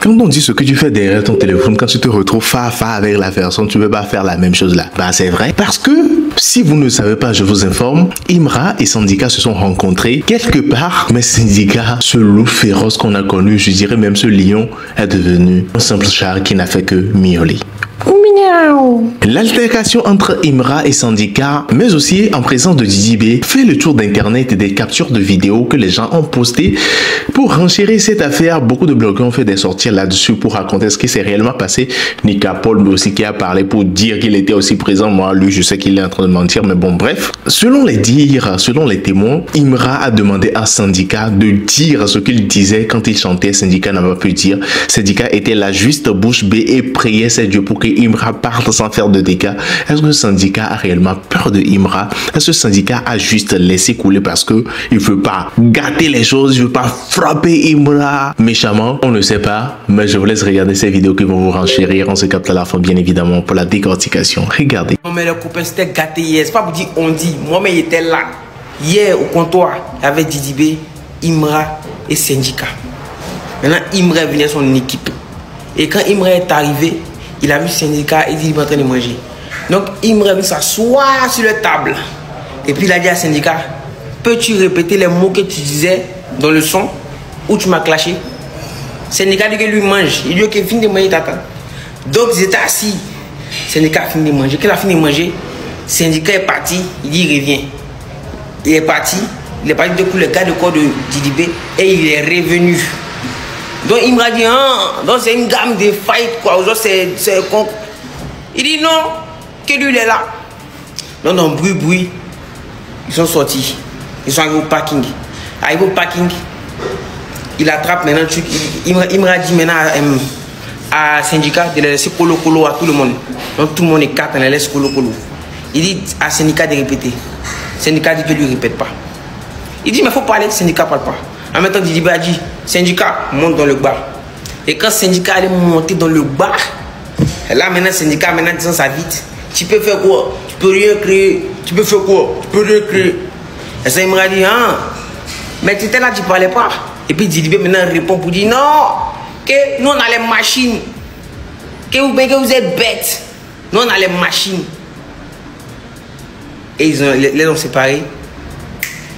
Quand on dit ce que tu fais derrière ton téléphone, quand tu te retrouves face à face avec la personne, tu ne peux pas faire la même chose là. Bah c'est vrai. Parce que, si vous ne le savez pas, je vous informe, Imra et Sandika se sont rencontrés quelque part. Mais Sandika, ce loup féroce qu'on a connu, je dirais même ce lion, est devenu un simple chat qui n'a fait que miauler. L'altercation entre Imra et Sandika, mais aussi en présence de Didi B, fait le tour d'internet et des captures de vidéos que les gens ont postées. Pour renchérir cette affaire, beaucoup de blogueurs ont fait des sorties là-dessus pour raconter ce qui s'est réellement passé. Nika Paul aussi qui a parlé pour dire qu'il était aussi présent. Moi, lui, je sais qu'il est en train de mentir, mais bon, bref. Selon les dires, selon les témoins, Imra a demandé à Sandika de dire ce qu'il disait quand il chantait. Sandika n'a pas pu dire. Sandika était la juste bouche bée et priait ses dieux pour que Imra parte sans faire de dégâts. Est-ce que Sandika a réellement peur de Imra? Est-ce que Sandika a juste laissé couler parce que il veut pas gâter les choses, il veut pas frapper Imra méchamment? On ne sait pas, mais je vous laisse regarder ces vidéos qui vont vous renchérir. On se capte à la fin, bien évidemment, pour la décortication. Regardez. Non, mais le copain c'était gâté hier. C'est pas pour dire on dit. Moi, mais il était là. Hier, au comptoir, avec Didi B, Imra et Sandika. Maintenant, Imra venait son équipe. Et quand Imra est arrivé, il a vu Sandika et il est en train de manger. Donc, Imra a vu s'asseoir sur la table. Et puis, il a dit à Sandika, peux-tu répéter les mots que tu disais dans le son où tu m'as clashé? Sandika dit que lui mange. Il dit que fini de manger, t'attends. Donc, ils étaient assis. Sandika a fini de manger. Quand il a fini de manger, Sandika est parti. Il dit, il revient. Il est parti de coup le gars de corps de Didi B et il est revenu. Donc il m'a dit, ah, donc c'est une gamme de fight quoi. C'est con. Il dit non, que lui il est là. Non, non, bruit. Ils sont sortis. Ils sont arrivés au parking. Arrivé au parking, il attrape maintenant le truc. Il m'a dit maintenant à Sandika de laisser colo à tout le monde. Donc tout le monde écarte, on les laisse colo. Il dit à Sandika de répéter. Sandika dit que lui ne répète pas. Il dit mais il faut parler, Sandika ne parle pas. En même temps, Didi B a dit, Sandika monte dans le bar. Et quand Sandika allait monter dans le bar, là maintenant Sandika maintenant disant ça vite. Tu peux faire quoi? Tu peux rien créer. Tu peux faire quoi? Tu peux rien créer. Et ça il m'a dit, ah, mais tu étais là, tu ne parlais pas. Et puis Didi B maintenant répond pour dire, non, que nous on a les machines. Que vous êtes bêtes. Nous on a les machines. Et les ont séparés.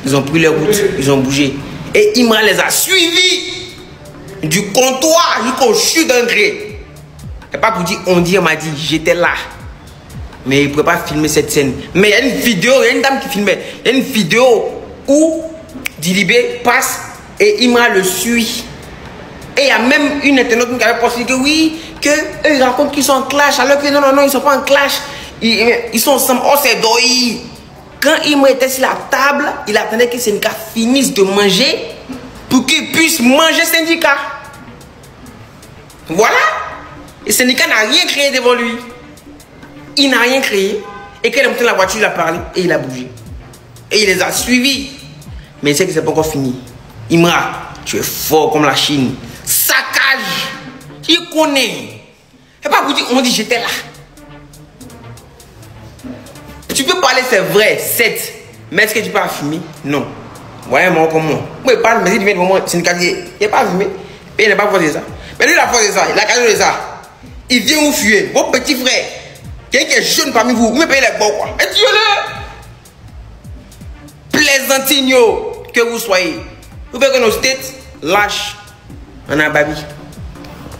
Ils ont pris leur route, ils ont bougé. Et Imra les a suivis du comptoir jusqu'au chute d'un gré. Et pas pour dire, on m'a dit, j'étais là. Mais il ne pouvait pas filmer cette scène. Mais il y a une vidéo, il y a une dame qui filmait. Il y a une vidéo où Didi B passe et Imra le suit. Et il y a même une internaute qui avait posté que oui, qu'eux ils racontent qu'ils sont en clash. Alors que non, ils ne sont pas en clash. Ils sont ensemble. Oh, c'est doï. Quand Imra était sur la table, il attendait que Sandika finisse de manger pour qu'il puisse manger Sandika. Voilà. Et Sandika n'a rien créé devant lui. Il n'a rien créé. Et quand il est monté dans la voiture, il a parlé et il a bougé. Et il les a suivis. Mais il sait que c'est pas encore fini. Imra, tu es fort comme la Chine. Saccage. Il connaît. Et pas vous dire, on dit j'étais là. Tu peux parler, c'est vrai, 7. Mais est-ce que tu peux fumer? Non. Voyez moi comme moi. Moi, il parle, mais il vient devant moi, c'est une qualité. Il n'est pas fumé. Et il n'est pas forcé ça. Mais lui, il a forcé ça. Il a caché de ça. Il vient vous fuir. Vos petits frères. Quelqu'un qui est jeune parmi vous. Vous me payez les bons, quoi. Et tuez-le. Plaisantigno que vous soyez. Vous faites que nos states lâchent. On a babi.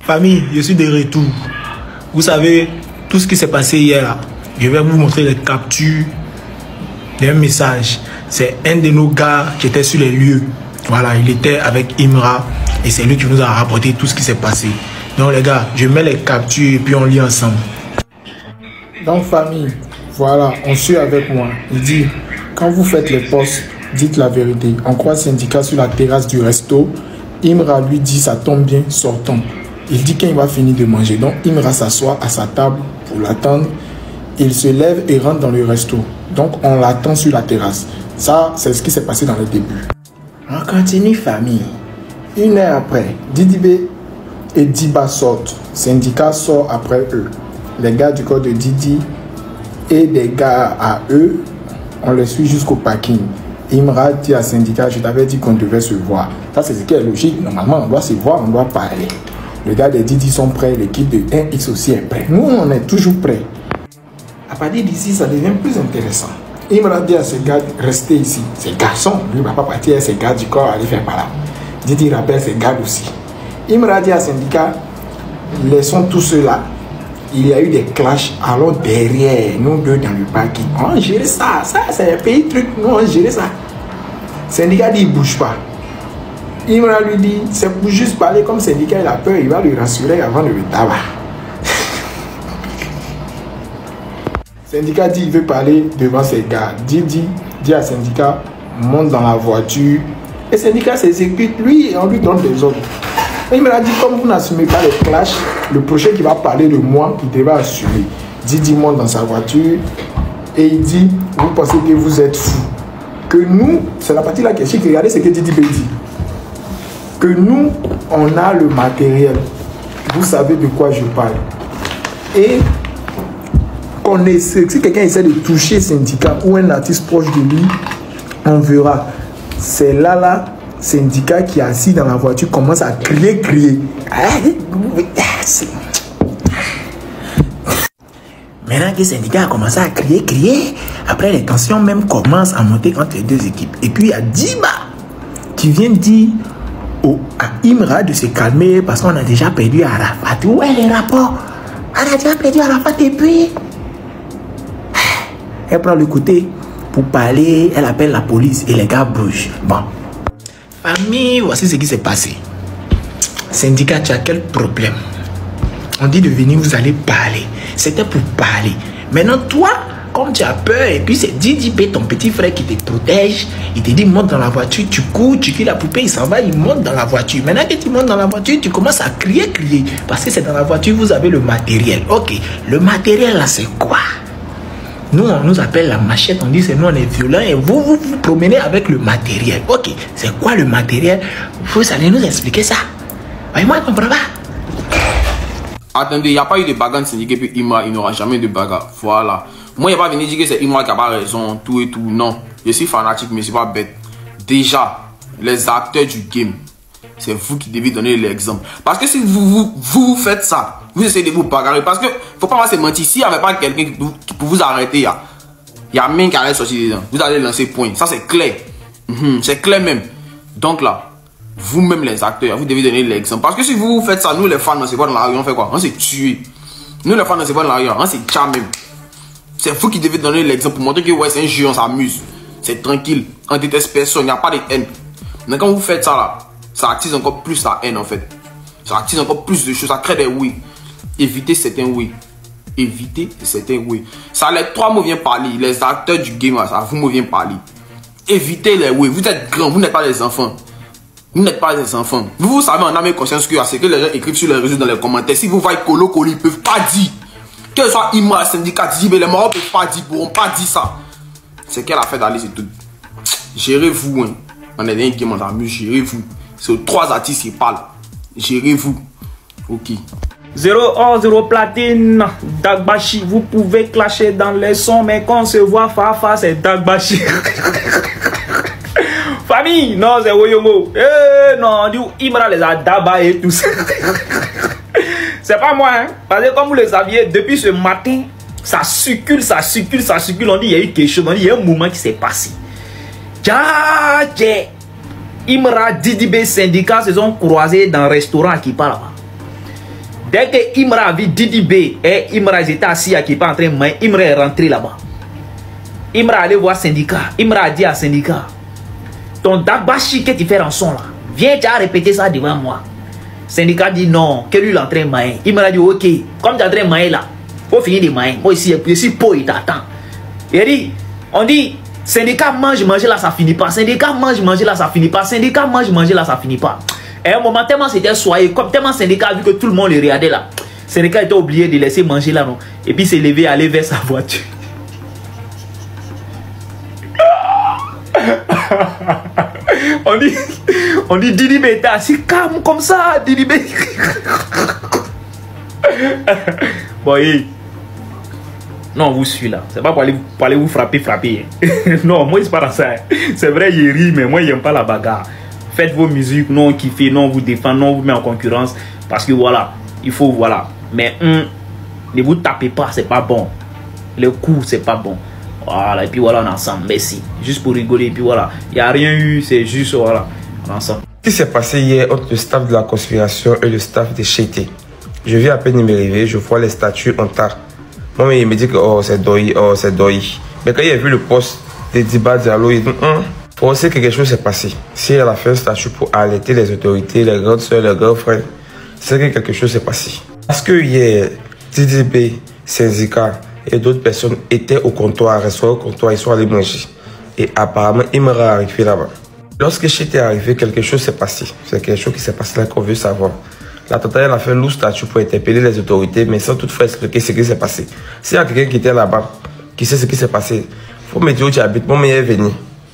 Famille, je suis de retour. Vous savez, tout ce qui s'est passé hier là. Je vais vous montrer les captures d'un message. C'est un de nos gars qui était sur les lieux. Voilà, il était avec Imra et c'est lui qui nous a rapporté tout ce qui s'est passé. Donc les gars, je mets les captures et puis on lit ensemble. Donc famille, voilà, on suit avec moi. Il dit, quand vous faites les postes, dites la vérité. On croise Sandika sur la terrasse du resto. Imra lui dit, ça tombe bien, sortons. Il dit qu'il va finir de manger. Donc Imra s'assoit à sa table pour l'attendre. Il se lève et rentre dans le resto. Donc, on l'attend sur la terrasse. Ça, c'est ce qui s'est passé dans le début. On continue, famille. 1 heure après, Didi B et Diba sortent. Sandika sort après eux. Les gars du corps de Didi et des gars à eux, on les suit jusqu'au parking. Imra dit à Sandika, je t'avais dit qu'on devait se voir. Ça, c'est ce qui est logique. Normalement, on doit se voir, on doit parler. Le gars des Didi sont prêts, l'équipe de 1X aussi est prête. Nous, on est toujours prêts. À partir d'ici, ça devient plus intéressant. Il me dit à ces gars, restez ici. Ces garçons, lui, il ne va pas partir à ses gars du corps, aller faire par là. Didi rappelle ses gars aussi. Il me dit à syndicat, laissons tous ceux-là. Il y a eu des clashs, allons derrière, nous deux dans le parking. On gère ça, c'est un pays truc, nous on gère ça. Syndicat dit, il ne bouge pas. Imra lui dit, c'est pour juste parler comme syndicat, il a peur, il va lui rassurer avant de le tabac. Syndicat dit, il veut parler devant ses gars. Dit à syndicat, monte dans la voiture. Et syndicat s'exécute, lui, on lui donne des ordres. Il me l'a dit, comme vous n'assumez pas les clashs, le prochain qui va parler de moi, il devrait assumer. Didi monte dans sa voiture et il dit, vous pensez que vous êtes fous. Que nous, c'est la partie là qui est chic, regardez ce que Didi dit. Que nous, on a le matériel. Vous savez de quoi je parle. Et si quelqu'un essaie de toucher syndicat ou un artiste proche de lui, on verra. C'est là, syndicat qui est assis dans la voiture commence à crier. Maintenant que le syndicat a commencé à crier, après les tensions même commencent à monter entre les deux équipes. Et puis il y a Diba qui vient dire à Imra de se calmer parce qu'on a déjà perdu Arafat. Où est le rapport? On a déjà perdu Arafat et puis elle prend le côté pour parler, elle appelle la police et les gars bougent. Bon. Famille, voici ce qui s'est passé. Syndicat, tu as quel problème? On dit de venir, vous allez parler. C'était pour parler. Maintenant, toi, comme tu as peur, et puis c'est Didi B, ton petit frère qui te protège, il te dit monte dans la voiture, tu cours, tu cries la poupée, il s'en va, il monte dans la voiture. Maintenant que tu montes dans la voiture, tu commences à crier. Parce que c'est dans la voiture, vous avez le matériel. Ok, le matériel là, c'est quoi? Nous, on nous appelle la machette, on dit c'est nous, on est violents et vous promenez avec le matériel. Ok, c'est quoi le matériel? Vous allez nous expliquer ça. Mais moi, je ne comprends pas. Attendez, il n'y a pas eu de bagarre de syndicat puis Imra, il n'y aura jamais de bagarre. Voilà. Moi, il n'y a pas venu dire que c'est Imra qui n'a pas raison, tout et tout. Non, je suis fanatique, mais je ne suis pas bête. Déjà, les acteurs du game, c'est vous qui devez donner l'exemple. Parce que si vous faites ça, vous essayez de vous bagarrer. Parce que, faut pas se mentir, s'il n'y avait pas quelqu'un qui peut vous arrêter, il y a même qui allait sortir dedans. Vous allez lancer point. Ça, c'est clair. C'est clair même. Donc là, vous-même les acteurs, vous devez donner l'exemple. Parce que si vous faites ça, nous les fans, on se voit dans la rue, on fait quoi? On s'est tué. Nous les fans, on se voit dans la rue, on s'est tué même. C'est vous qui devez donner l'exemple pour montrer que ouais, c'est un jeu, on s'amuse. C'est tranquille. On déteste personne, il n'y a pas de haine. Mais quand vous faites ça là, ça attise encore plus la haine en fait. Ça attise encore plus de choses, ça crée des oui. Évitez certains oui. Évitez certains oui. Ça, les trois mots viennent parler. Les acteurs du game, ça vous me vient parler. Évitez les oui. Vous êtes grands, vous n'êtes pas des enfants. Vous n'êtes pas des enfants. Vous savez en âme et conscience que c'est que les gens écrivent sur les réseaux dans les commentaires. Si vous voyez colo, ils ne peuvent pas dire. Que ce soit Imra, syndicat, mais les morts ne peuvent pas dire, ils ne pourront pas dire ça. C'est qu'elle a fait d'aller, c'est tout. Gérez-vous. Hein. On est dans un game, on s'amuse, gérez-vous. C'est 3 artistes qui parlent. Gérez-vous. Ok. 0-0 platine, Dagbashi. Vous pouvez clasher dans les sons, mais quand on se voit Fafa, c'est Dagbashi. Famille, non, c'est Woyongo. Non, du Imra les a daba et tout ça. C'est pas moi, hein. Parce que comme vous le saviez, depuis ce matin, ça circule. On dit il y a eu quelque chose, on dit il y a un moment qui s'est passé. Imra, Didi B, syndicat se sont croisés dans un restaurant qui parle là-bas. Dès que Imra a vu Didi B et Imra étaient assis à qui pas en train de manger, Imra est rentré là-bas. Imra allait voir syndicat. Imra a dit à syndicat, ton Dagbashi que tu fais en son là, viens, tu as répété ça devant moi. Syndicat dit non, que lui il est en train de manger. Imra dit ok, comme tu es en train de manger là, faut finir de manger. Moi ici, je suis pauvre, il t'attend. Il dit, on dit, syndicat mange là, ça finit pas. Syndicat mange là, ça finit pas. Syndicat mange là, ça finit pas. Et à un moment, tellement c'était soyeux, comme tellement syndicat a vu que tout le monde le regardait là. Syndicat était obligé de laisser manger là, non. Et puis s'est levé, aller vers sa voiture. on dit Didi B était assis calme comme ça, Didi B. Bon, non, vous suis là. C'est pas pour aller vous frapper. Non, moi, c'est pas dans ça. C'est vrai, il rit, mais moi, il n'aime pas la bagarre. Faites vos musiques, non, on kiffe, non, on vous défend, non, on vous met en concurrence. Parce que voilà, il faut, voilà. Mais ne vous tapez pas, c'est pas bon. Le coup, c'est pas bon. Voilà, et puis voilà, on est ensemble. Merci. Juste pour rigoler, et puis voilà. Il n'y a rien eu, c'est juste, voilà, on est ensemble. Ce qui s'est passé hier entre le staff de la conspiration et le staff de Chété. Je viens à peine de me réveiller, je vois les statuts en tas. Moi, il me dit que oh, c'est Doi, oh, c'est Doi. Mais quand il a vu le poste de Diba Diallo, il dit faut aussi que quelque chose s'est passé. Si elle a fait un statut pour alerter les autorités, les grandes soeurs, les grands frères, c'est que quelque chose s'est passé. Parce que hier, DDB, syndicat et d'autres personnes étaient au comptoir, restaient au comptoir, ils sont allés manger. Et apparemment, Imra est arrivé là-bas. Lorsque j'étais arrivé, quelque chose s'est passé. C'est quelque chose qui s'est passé là qu'on veut savoir. La totale a fait un lourd statut pour interpeller les autorités, mais sans toutefois expliquer ce qui s'est passé. S'il y a quelqu'un qui était là-bas, qui sait ce qui s'est passé, il faut me dire où tu habites. Mon meilleur est venu.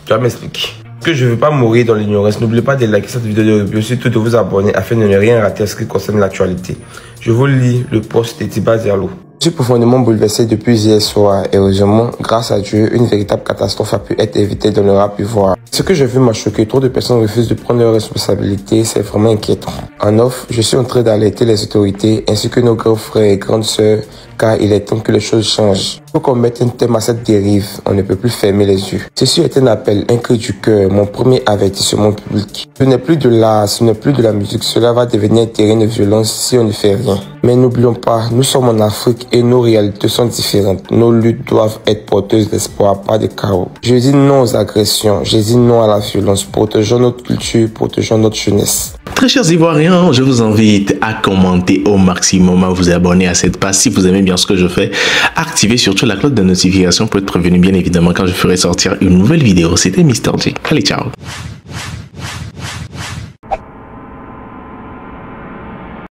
Tu vas m'expliquer. Que je ne veux pas mourir dans l'ignorance. N'oubliez pas de liker cette vidéo de review, surtout de vous abonner afin de ne rien rater en ce qui concerne l'actualité. Je vous lis le post de Diba Diallo. Je suis profondément bouleversé depuis hier soir et heureusement, grâce à Dieu, une véritable catastrophe a pu être évitée dans le rap ivoire. Ce que je veux m'a choqué, trop de personnes refusent de prendre leurs responsabilités, c'est vraiment inquiétant. En off, je suis en train d'alerter les autorités ainsi que nos grands frères et grandes sœurs car il est temps que les choses changent. Il faut qu'on mette un terme à cette dérive, on ne peut plus fermer les yeux. Ceci est un appel, un cri du cœur, mon premier avertissement public. Ce n'est plus de l'art, ce n'est plus de la musique, cela va devenir un terrain de violence si on ne fait rien. Mais n'oublions pas, nous sommes en Afrique et nos réalités sont différentes. Nos luttes doivent être porteuses d'espoir, pas de chaos. Je dis non aux agressions, je dis non à la violence, protégeons notre culture, protégeons notre jeunesse. Très chers Ivoiriens, je vous invite à commenter au maximum, à vous abonner à cette page si vous aimez bien ce que je fais. Activez surtout la cloche de notification pour être prévenu bien évidemment quand je ferai sortir une nouvelle vidéo. C'était Mr. J. Allez, ciao.